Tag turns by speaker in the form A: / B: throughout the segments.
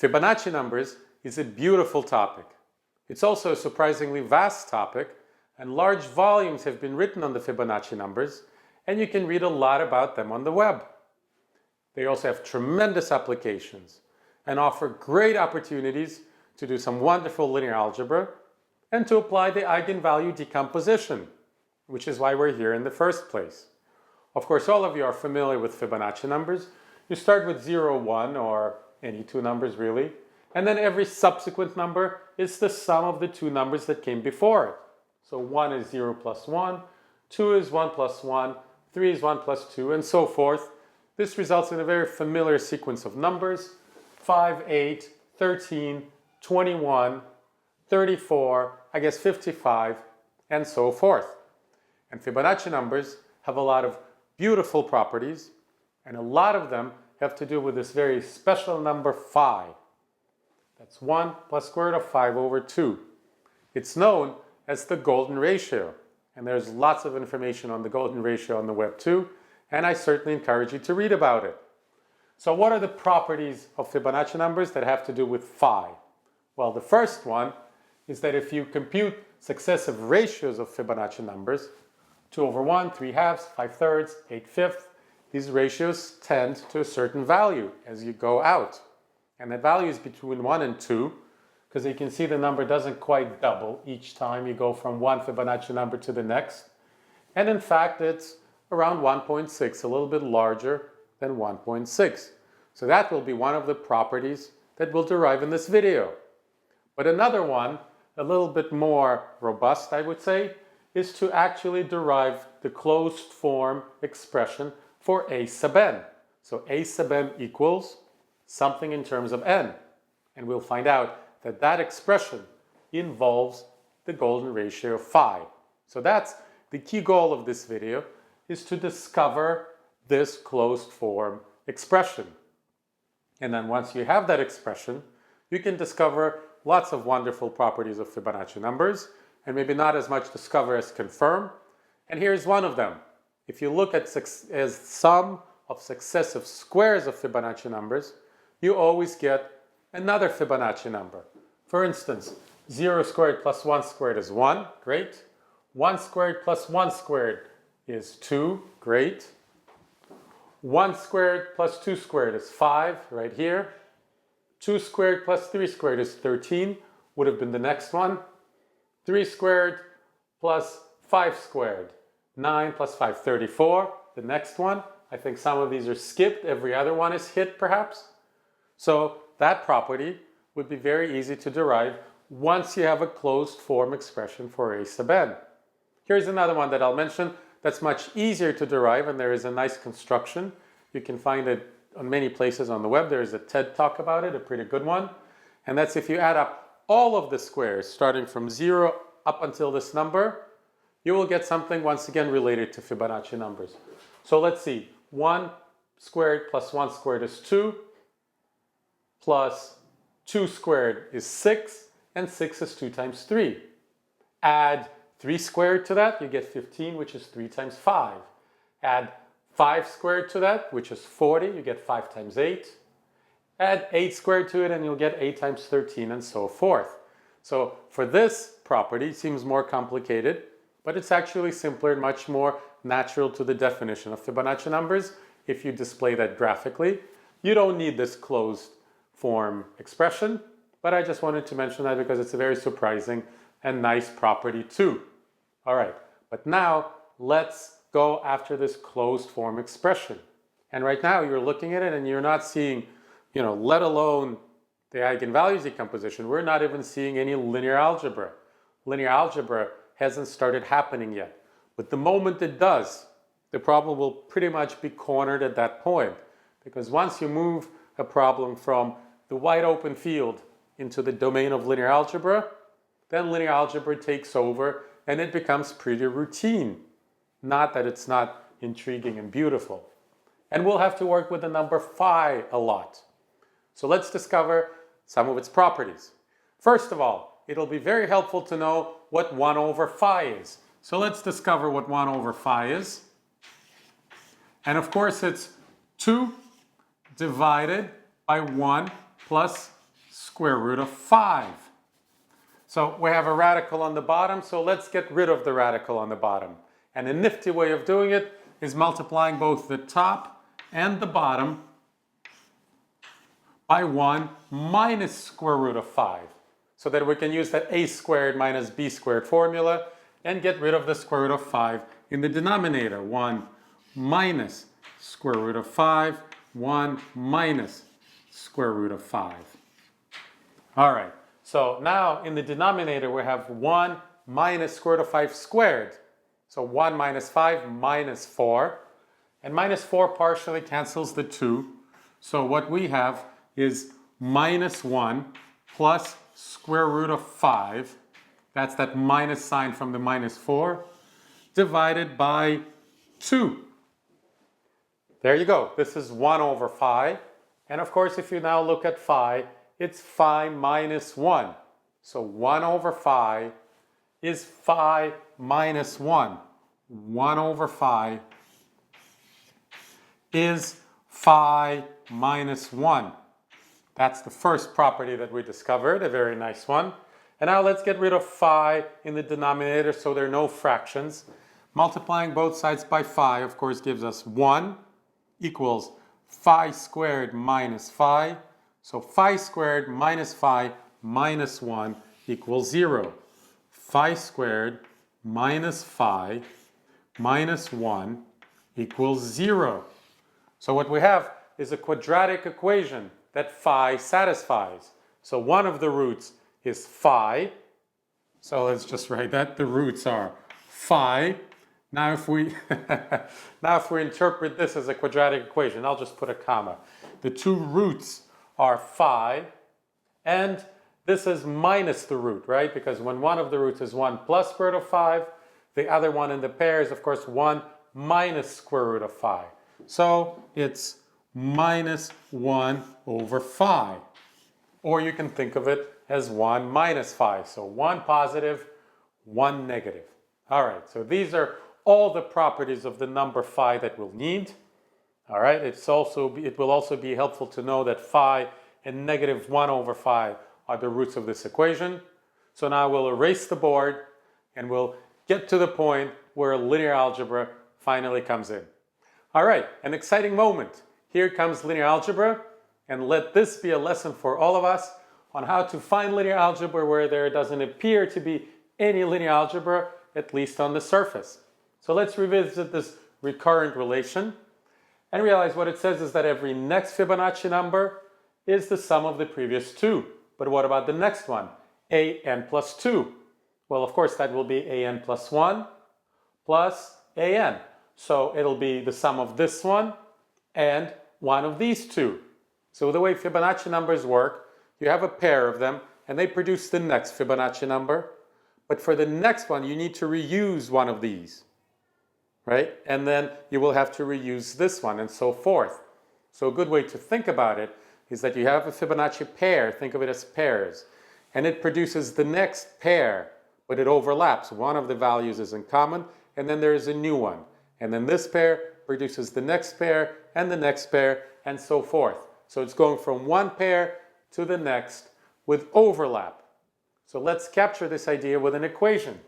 A: Fibonacci numbers is a beautiful topic. It's also a surprisingly vast topic, and large volumes have been written on the Fibonacci numbers, and you can read a lot about them on the web. They also have tremendous applications and offer great opportunities to do some wonderful linear algebra and to apply the eigenvalue decomposition, which is why we're here in the first place. Of course, all of you are familiar with Fibonacci numbers. You start with 0, 1, or any two numbers really, and then every subsequent number is the sum of the two numbers that came before it. So 1 is 0 plus 1, 2 is 1 plus 1, 3 is 1 plus 2, and so forth. This results in a very familiar sequence of numbers: 5, 8, 13, 21, 34, 55, and so forth. And Fibonacci numbers have a lot of beautiful properties, and a lot of them have to do with this very special number phi. That's 1 plus square root of 5 over 2. It's known as the golden ratio, and there's lots of information on the golden ratio on the web too, and I certainly encourage you to read about it. So what are the properties of Fibonacci numbers that have to do with phi? Well, the first one is that if you compute successive ratios of Fibonacci numbers, 2 over 1, 3 halves, 5 thirds, 8 fifths, these ratios tend to a certain value as you go out. And that value is between 1 and 2, because you can see the number doesn't quite double each time you go from one Fibonacci number to the next. And in fact, it's around 1.6, a little bit larger than 1.6. So that will be one of the properties that we'll derive in this video. But another one, a little bit more robust, I would say, is to actually derive the closed form expression for a sub n. So a sub n equals something in terms of n. And we'll find out that that expression involves the golden ratio of phi. So that's the key goal of this video, is to discover this closed form expression. And then once you have that expression, you can discover lots of wonderful properties of Fibonacci numbers, and maybe not as much discover as confirm. And here's one of them. If you look at as sum of successive squares of Fibonacci numbers, you always get another Fibonacci number. For instance, 0 squared plus 1 squared is 1, great. 1 squared plus 1 squared is 2, great. 1 squared plus 2 squared is 5, right here. 2 squared plus 3 squared is 13, would have been the next one. 3 squared plus 5 squared, 9 plus 5, 34, the next one. I think some of these are skipped, every other one is hit perhaps. So that property would be very easy to derive once you have a closed form expression for a sub n. Here's another one that I'll mention that's much easier to derive, and there is a nice construction. You can find it on many places on the web. There is a TED talk about it, a pretty good one. And that's if you add up all of the squares starting from 0 up until this number, you will get something once again related to Fibonacci numbers. So let's see, 1 squared plus 1 squared is 2, plus 2 squared is 6, and 6 is 2 times 3. Add 3 squared to that, you get 15, which is 3 times 5. Add 5 squared to that, which is 40, you get 5 times 8. Add 8 squared to it, and you'll get 8 times 13, and so forth. So for this property, it seems more complicated, but it's actually simpler and much more natural to the definition of Fibonacci numbers if you display that graphically. You don't need this closed form expression, but I just wanted to mention that because it's a very surprising and nice property too. All right, but now let's go after this closed form expression. And right now you're looking at it and you're not seeing, let alone the eigenvalue decomposition, we're not even seeing any linear algebra. Linear algebra hasn't started happening yet. But the moment it does, the problem will pretty much be cornered at that point. Because once you move a problem from the wide open field into the domain of linear algebra, then linear algebra takes over and it becomes pretty routine. Not that it's not intriguing and beautiful. And we'll have to work with the number phi a lot. So let's discover some of its properties. First of all, it'll be very helpful to know what 1 over phi is. So let's discover what 1 over phi is. And of course it's 2 divided by 1 plus square root of 5. So we have a radical on the bottom, so let's get rid of the radical on the bottom. And a nifty way of doing it is multiplying both the top and the bottom by 1 minus square root of 5. So that we can use that a squared minus b squared formula and get rid of the square root of 5 in the denominator. 1 minus square root of 5, 1 minus square root of 5. All right, so now in the denominator we have 1 minus square root of 5 squared. So 1 minus 5 minus 4. And minus 4 partially cancels the 2. So what we have is minus 1 plus square root of 5. That's that minus sign from the minus 4 divided by 2. There you go. This is 1 over phi. And of course, if you now look at phi, it's phi minus 1. So 1 over phi is phi minus 1. 1 over phi is phi minus 1. That's the first property that we discovered, a very nice one. And now let's get rid of phi in the denominator so there are no fractions. Multiplying both sides by phi, of course, gives us 1 equals phi squared minus phi. So phi squared minus phi minus 1 equals 0. Phi squared minus phi minus 1 equals 0. So what we have is a quadratic equation that phi satisfies. So one of the roots is phi. So let's just write that. The roots are phi. Now if we interpret this as a quadratic equation, I'll just put a comma. The two roots are phi, and this is minus the root, right? Because when one of the roots is 1 plus square root of 5, the other one in the pair is, of course, 1 minus square root of phi. So it's minus 1 over phi. Or you can think of it as 1 minus phi. So 1 positive, 1 negative. All right, so these are all the properties of the number phi that we'll need. All right, it will also be helpful to know that phi and negative 1 over phi are the roots of this equation. So now we'll erase the board and we'll get to the point where linear algebra finally comes in. All right, an exciting moment. Here comes linear algebra, and let this be a lesson for all of us on how to find linear algebra where there doesn't appear to be any linear algebra, at least on the surface. So let's revisit this recurrent relation and realize what it says is that every next Fibonacci number is the sum of the previous two. But what about the next one? an plus 2. Well, of course, that will be an plus 1 plus an. So it'll be the sum of this one and one of these two. So the way Fibonacci numbers work, you have a pair of them and they produce the next Fibonacci number. But for the next one, you need to reuse one of these, right? And then you will have to reuse this one and so forth. So a good way to think about it is that you have a Fibonacci pair, think of it as pairs, and it produces the next pair, but it overlaps. One of the values is in common, and then there is a new one. And then this pair produces the next pair, and so forth. So it's going from one pair to the next with overlap. So let's capture this idea with an equation.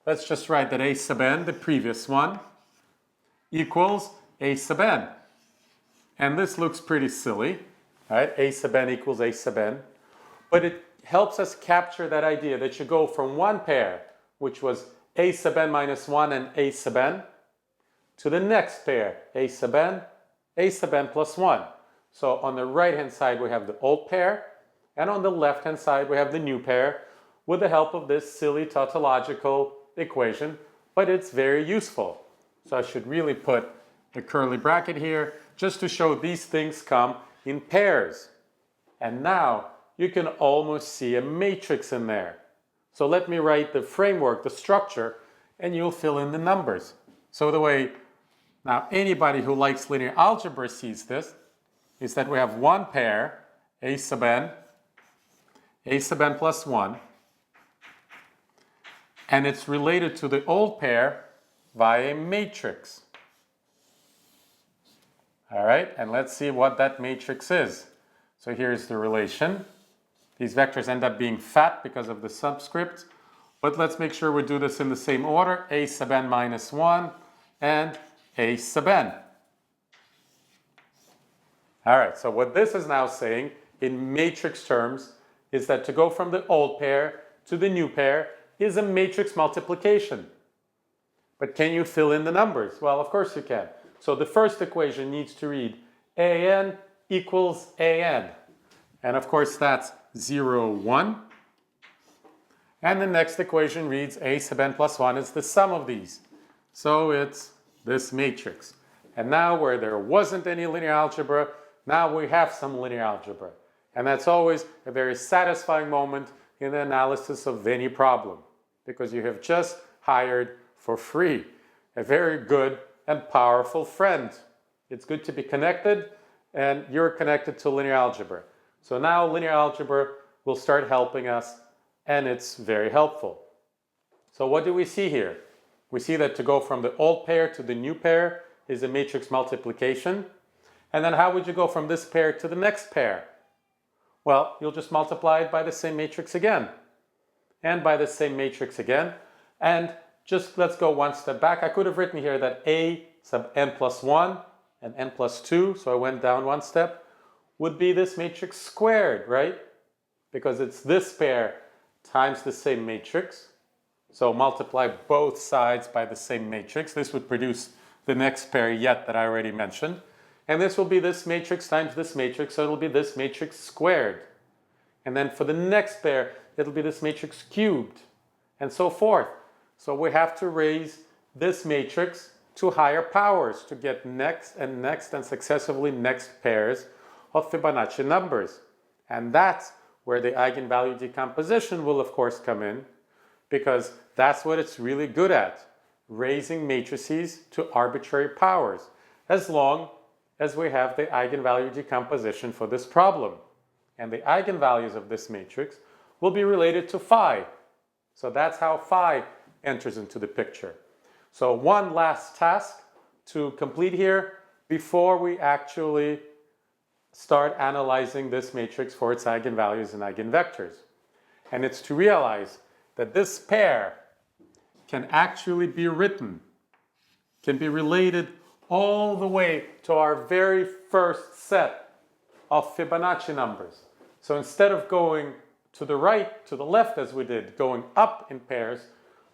A: Let's just write that a sub n, the previous one, equals a sub n. And this looks pretty silly, right? A sub n equals a sub n. But it helps us capture that idea that you go from one pair, which was a sub n minus 1 and a sub n, to the next pair, a sub n plus 1. So on the right-hand side, we have the old pair, and on the left-hand side, we have the new pair with the help of this silly tautological equation, but it's very useful. So I should really put a curly bracket here just to show these things come in pairs. And now you can almost see a matrix in there. So let me write the framework, the structure, and you'll fill in the numbers. So the way now anybody who likes linear algebra sees this is that we have one pair, a sub n plus 1, and it's related to the old pair via a matrix. All right, and let's see what that matrix is. So here's the relation. These vectors end up being fat because of the subscript. But let's make sure we do this in the same order. A sub n minus 1 and A sub n. All right, so what this is now saying in matrix terms is that to go from the old pair to the new pair is a matrix multiplication. But can you fill in the numbers? Well, of course you can. So the first equation needs to read an equals an. And of course that's 0, 1. And the next equation reads a sub n plus 1 is the sum of these. So it's this matrix. And now where there wasn't any linear algebra, now we have some linear algebra. And that's always a very satisfying moment in the analysis of any problem, because you have just hired for free a very good and powerful friend. It's good to be connected, and you're connected to linear algebra. So now linear algebra will start helping us, and it's very helpful. So what do we see here? We see that to go from the old pair to the new pair is a matrix multiplication. And then how would you go from this pair to the next pair? Well, you'll just multiply it by the same matrix again, and by the same matrix again. And just let's go one step back. I could have written here that a sub n plus 1 and n plus 2, so I went down one step, would be this matrix squared, right? Because it's this pair times the same matrix. So multiply both sides by the same matrix. This would produce the next pair yet that I already mentioned. And this will be this matrix times this matrix, so it'll be this matrix squared. And then for the next pair, it'll be this matrix cubed, and so forth. So we have to raise this matrix to higher powers to get next and next and successively next pairs of Fibonacci numbers. And that's where the eigenvalue decomposition will of course come in, because that's what it's really good at, raising matrices to arbitrary powers, as long as we have the eigenvalue decomposition for this problem. And the eigenvalues of this matrix will be related to phi. So that's how phi enters into the picture. So one last task to complete here before we actually start analyzing this matrix for its eigenvalues and eigenvectors. And it's to realize that this pair can actually be written, can be related all the way to our very first set of Fibonacci numbers. So instead of going to the right, to the left as we did, going up in pairs,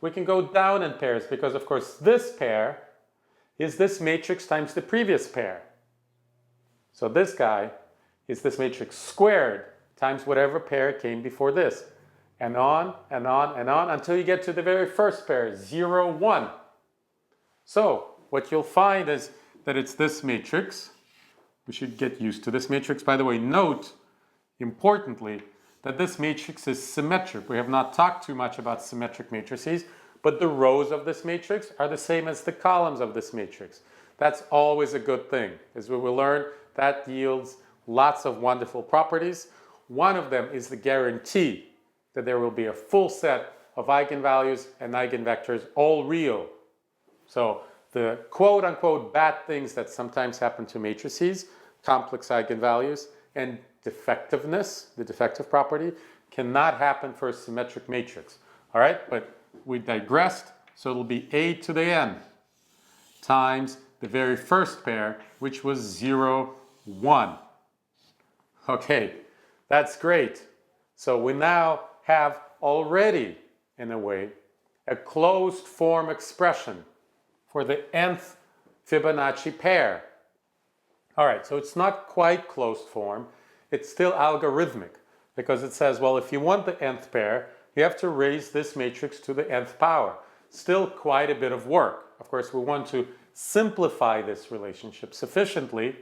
A: we can go down in pairs, because of course this pair is this matrix times the previous pair. So this guy is this matrix squared times whatever pair came before this. And on and on and on until you get to the very first pair, 0, 1. So what you'll find is that it's this matrix. We should get used to this matrix. By the way, note, importantly, that this matrix is symmetric. We have not talked too much about symmetric matrices, but the rows of this matrix are the same as the columns of this matrix. That's always a good thing. As we will learn, that yields lots of wonderful properties. One of them is the guarantee that there will be a full set of eigenvalues and eigenvectors, all real. So the quote-unquote bad things that sometimes happen to matrices, complex eigenvalues, and defectiveness, the defective property, cannot happen for a symmetric matrix. All right, but we digressed, so it'll be a to the n times the very first pair, which was 0, 1. Okay, that's great. So we now have already, in a way, a closed form expression for the nth Fibonacci pair. All right, so it's not quite closed form. It's still algorithmic, because it says, well, if you want the nth pair, you have to raise this matrix to the nth power. Still quite a bit of work. Of course, we want to simplify this relationship sufficiently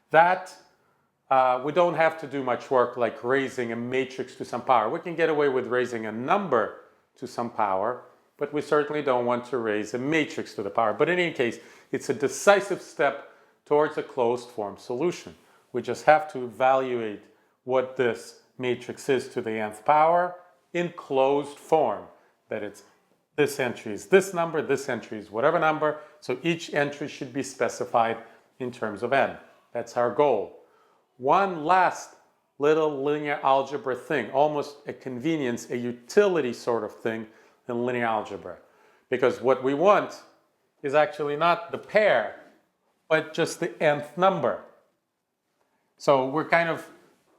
A: that we don't have to do much work like raising a matrix to some power. We can get away with raising a number to some power, but we certainly don't want to raise a matrix to the power. But in any case, it's a decisive step towards a closed form solution. We just have to evaluate what this matrix is to the nth power in closed form, that it's this entry is this number, this entry is whatever number, so each entry should be specified in terms of n. That's our goal. One last little linear algebra thing, almost a convenience, a utility sort of thing in linear algebra. Because what we want is actually not the pair, but just the nth number. So we're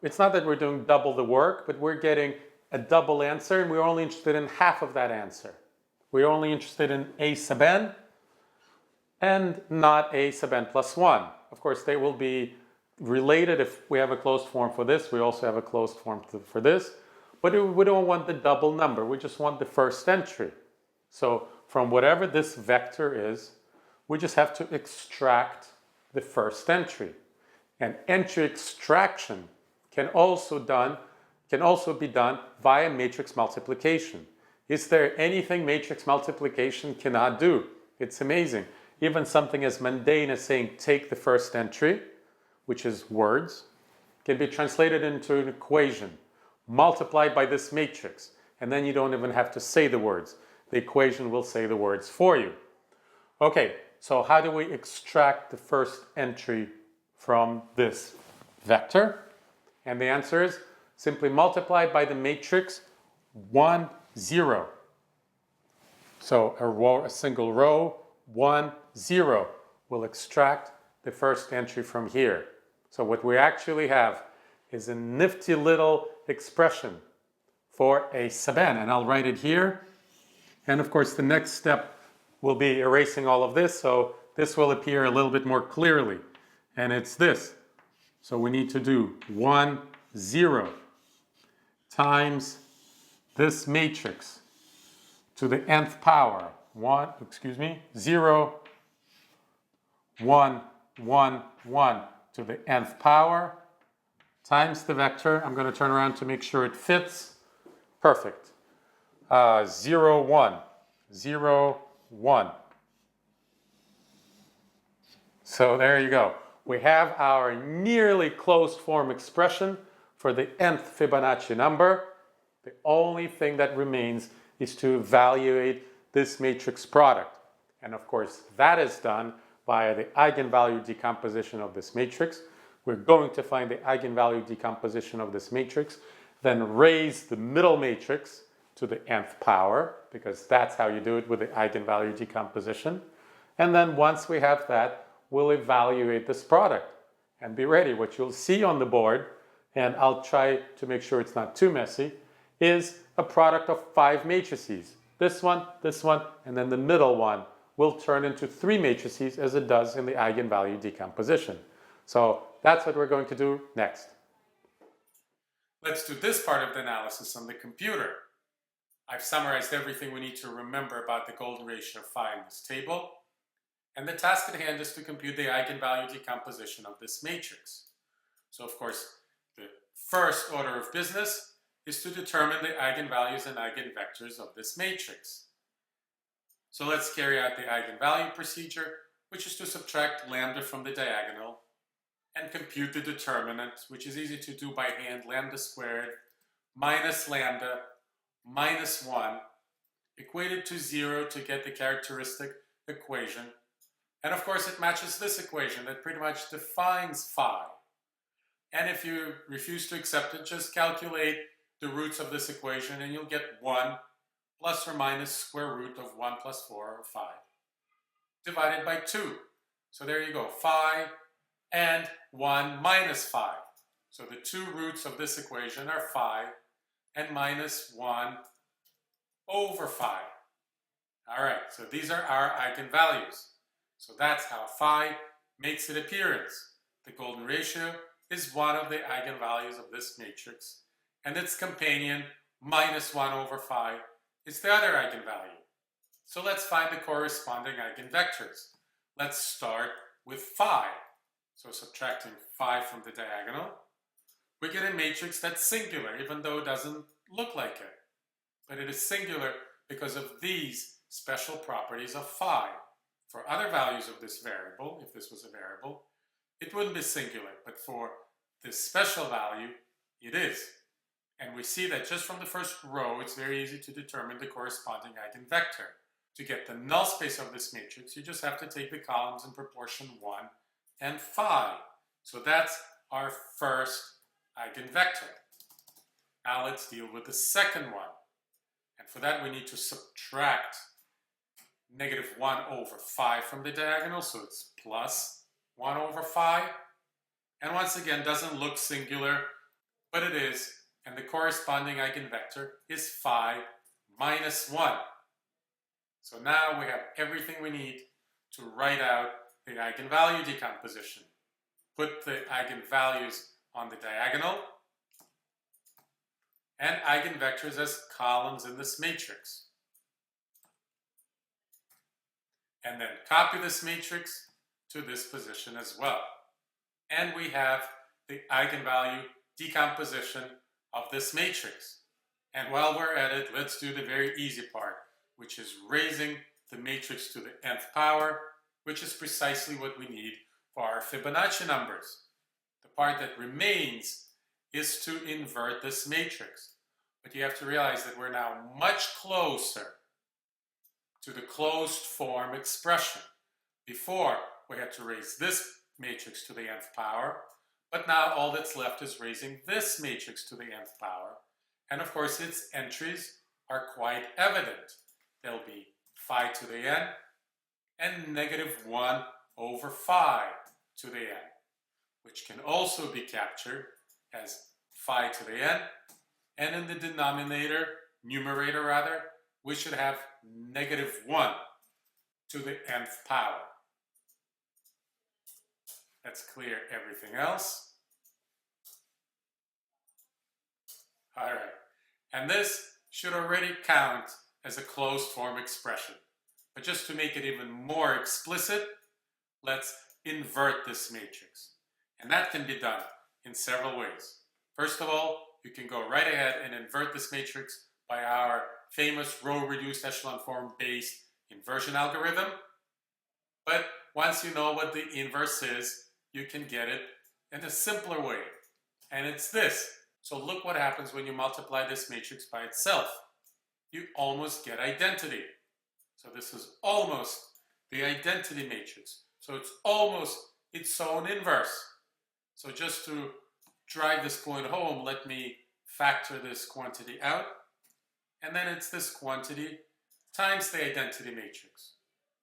A: it's not that we're doing double the work, but we're getting a double answer, and we're only interested in half of that answer. We're only interested in a sub n and not a sub n plus 1. Of course, they will be related if we have a closed form for this. We also have a closed form for this. But we don't want the double number. We just want the first entry. So from whatever this vector is, we just have to extract the first entry. And entry extraction can also be done via matrix multiplication. Is there anything matrix multiplication cannot do? It's amazing. Even something as mundane as saying take the first entry, which is words, can be translated into an equation multiplied by this matrix. And then you don't even have to say the words. The equation will say the words for you. Okay, so how do we extract the first entry from this vector? And the answer is simply multiply by the matrix 1, 0. So a single row, 1, 0 will extract the first entry from here. So what we actually have is a nifty little expression for a sub n, and I'll write it here. And of course the next step will be erasing all of this, so this will appear a little bit more clearly. And it's this. So we need to do 1, 0 times this matrix to the nth power. 0, 1, 1, 1 to the nth power times the vector. I'm going to turn around to make sure it fits. Perfect. 0, 1, 0, 1. So there you go. We have our nearly closed form expression for the nth Fibonacci number. The only thing that remains is to evaluate this matrix product. And of course, that is done via the eigenvalue decomposition of this matrix. We're going to find the eigenvalue decomposition of this matrix, then raise the middle matrix to the nth power, because that's how you do it with the eigenvalue decomposition. And then once we have that, we'll evaluate this product and be ready. What you'll see on the board, and I'll try to make sure it's not too messy, is a product of 5 matrices. This one, and then the middle one will turn into 3 matrices as it does in the eigenvalue decomposition. So that's what we're going to do next. Let's do this part of the analysis on the computer. I've summarized everything we need to remember about the golden ratio of phi in this table. And the task at hand is to compute the eigenvalue decomposition of this matrix. So of course, the first order of business is to determine the eigenvalues and eigenvectors of this matrix. So let's carry out the eigenvalue procedure, which is to subtract lambda from the diagonal and compute the determinant, which is easy to do by hand, lambda squared minus lambda minus 1 equated to 0 to get the characteristic equation. And of course it matches this equation that pretty much defines phi. And if you refuse to accept it, just calculate the roots of this equation and you'll get 1 plus or minus square root of 1 plus 4 or 5 divided by 2. So there you go, phi and 1 minus phi. So the two roots of this equation are phi and minus 1 over phi. All right, so these are our eigenvalues. So that's how phi makes its appearance. The golden ratio is one of the eigenvalues of this matrix, and its companion, minus 1 over phi, is the other eigenvalue. So let's find the corresponding eigenvectors. Let's start with phi. So subtracting phi from the diagonal, we get a matrix that's singular, even though it doesn't look like it. But it is singular because of these special properties of phi. For other values of this variable, if this was a variable, it wouldn't be singular, but for this special value, it is. And we see that just from the first row, it's very easy to determine the corresponding eigenvector. To get the null space of this matrix, you just have to take the columns in proportion 1 and phi. So that's our first eigenvector. Now let's deal with the second one. And for that we need to subtract negative 1 over 5 from the diagonal, so it's plus 1 over 5. And once again, doesn't look singular, but it is. And the corresponding eigenvector is 5 minus 1. So now we have everything we need to write out the eigenvalue decomposition. Put the eigenvalues on the diagonal and eigenvectors as columns in this matrix. And then copy this matrix to this position as well. And we have the eigenvalue decomposition of this matrix. And while we're at it, let's do the very easy part, which is raising the matrix to the nth power, which is precisely what we need for our Fibonacci numbers. The part that remains is to invert this matrix. But you have to realize that we're now much closer to the closed form expression. Before, we had to raise this matrix to the nth power, but now all that's left is raising this matrix to the nth power. And of course, its entries are quite evident. There'll be phi to the n and negative 1 over 5 to the n, which can also be captured as phi to the n. And in the denominator, numerator rather, we should have negative 1 to the nth power. Let's clear everything else. All right. And this should already count as a closed form expression. But just to make it even more explicit, let's invert this matrix. And that can be done in several ways. First of all, you can go right ahead and invert this matrix by our famous row-reduced echelon form-based inversion algorithm. But once you know what the inverse is, you can get it in a simpler way. And it's this. So look what happens when you multiply this matrix by itself. You almost get identity. So this is almost the identity matrix. So it's almost its own inverse. So just to drive this point home, let me factor this quantity out. And then it's this quantity times the identity matrix.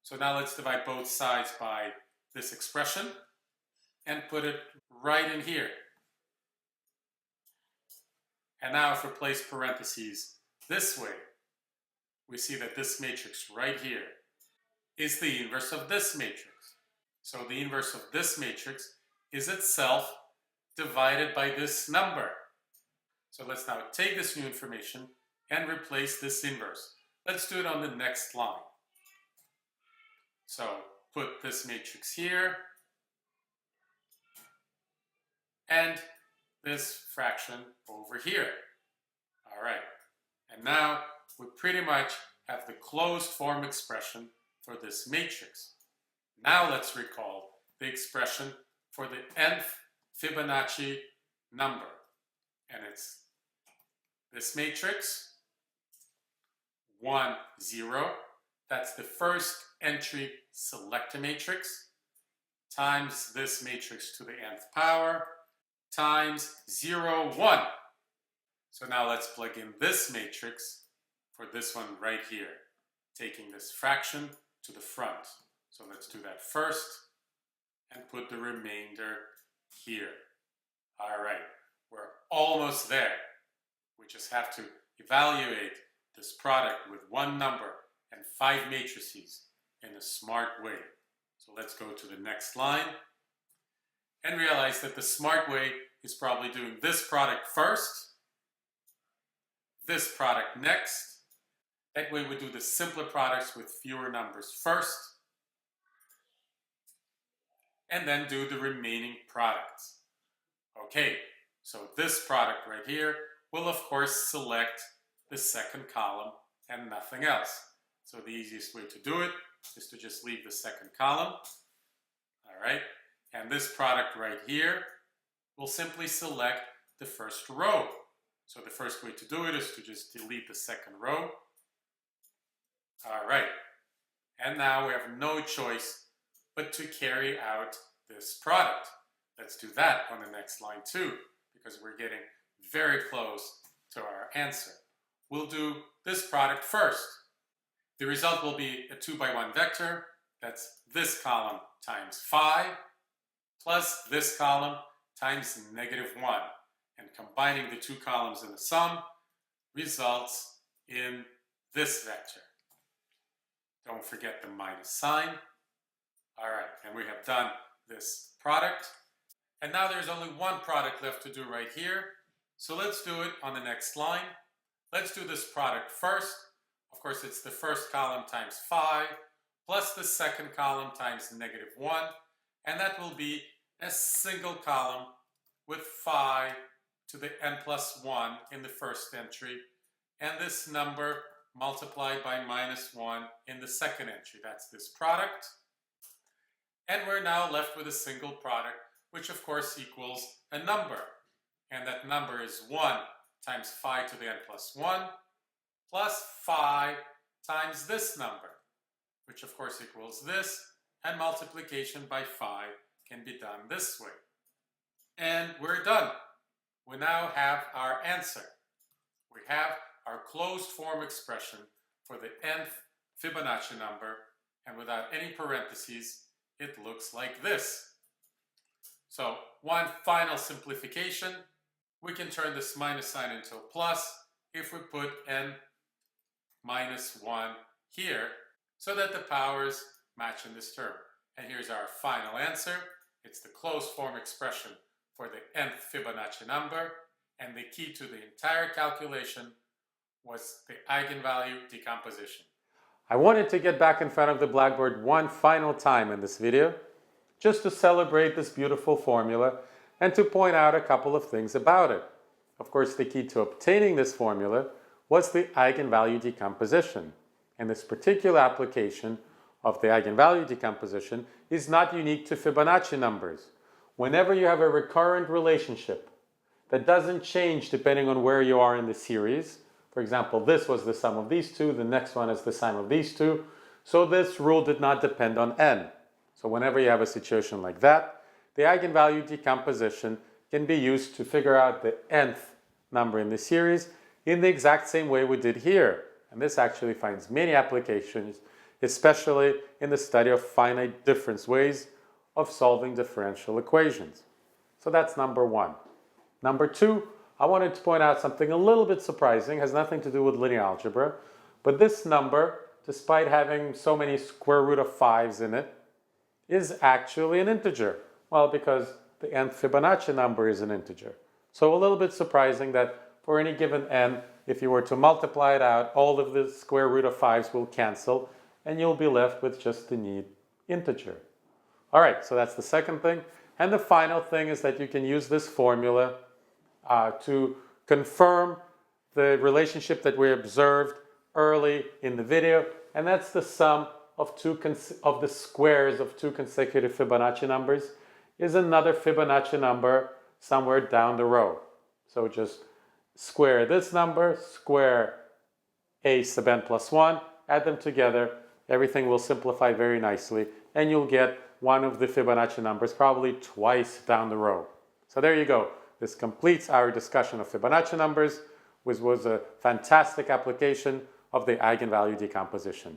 A: So now let's divide both sides by this expression and put it right in here. And now if we place parentheses this way, we see that this matrix right here is the inverse of this matrix. So the inverse of this matrix is itself divided by this number. So let's now take this new information and replace this inverse. Let's do it on the next line. So put this matrix here and this fraction over here. All right. And now we pretty much have the closed form expression for this matrix. Now let's recall the expression for the nth Fibonacci number. And it's this matrix, 1, 0. That's the first entry selector matrix times this matrix to the nth power times 0, 1. So now let's plug in this matrix for this one right here, taking this fraction to the front. So let's do that first and put the remainder here. All right, we're almost there. We just have to evaluate this product with one number and 5 matrices in a smart way. So let's go to the next line and realize that the smart way is probably doing this product first, this product next. That way we do the simpler products with fewer numbers first, and then do the remaining products. Okay, so this product right here will of course select the second column and nothing else. So the easiest way to do it is to just leave the second column. All right, and this product right here will simply select the first row. So the first way to do it is to just delete the second row. All right, and now we have no choice but to carry out this product. Let's do that on the next line too, because we're getting very close to our answer. We'll do this product first. The result will be a 2 by 1 vector. That's this column times phi plus this column times -1. And combining the two columns in the sum results in this vector. Don't forget the minus sign. All right, and we have done this product. And now there's only one product left to do right here. So let's do it on the next line. Let's do this product first. Of course, it's the first column times phi plus the second column times -1. And that will be a single column with phi to the n+1 in the first entry. And this number multiplied by -1 in the second entry. That's this product. And we're now left with a single product, which of course equals a number. And that number is 1 times phi to the n+1 plus phi times this number, which of course equals this, and multiplication by phi can be done this way. And we're done. We now have our answer. We have our closed form expression for the nth Fibonacci number, and without any parentheses, it looks like this. So one final simplification, we can turn this minus sign into a plus if we put n-1 here so that the powers match in this term. And here's our final answer. It's the closed form expression for the nth Fibonacci number, and the key to the entire calculation was the eigenvalue decomposition. I wanted to get back in front of the blackboard one final time in this video, just to celebrate this beautiful formula and to point out a couple of things about it. Of course, the key to obtaining this formula was the eigenvalue decomposition. And this particular application of the eigenvalue decomposition is not unique to Fibonacci numbers. Whenever you have a recurrent relationship that doesn't change depending on where you are in the series, for example, this was the sum of these two, the next one is the sum of these two, so this rule did not depend on n. So whenever you have a situation like that, the eigenvalue decomposition can be used to figure out the nth number in the series in the exact same way we did here. And this actually finds many applications, especially in the study of finite difference ways of solving differential equations. So that's number one. Number two, I wanted to point out something a little bit surprising, has nothing to do with linear algebra, but this number, despite having so many square root of 5s in it, is actually an integer. Well, because the nth Fibonacci number is an integer. So a little bit surprising that for any given n, if you were to multiply it out, all of the square root of 5s will cancel, and you'll be left with just the neat integer. All right, so that's the second thing. And the final thing is that you can use this formula to confirm the relationship that we observed early in the video, and that's the sum of the squares of two consecutive Fibonacci numbers is another Fibonacci number somewhere down the row. So just square this number, square a sub n plus 1, add them together, everything will simplify very nicely, and you'll get one of the Fibonacci numbers probably twice down the row. So there you go. This completes our discussion of Fibonacci numbers, which was a fantastic application of the eigenvalue decomposition.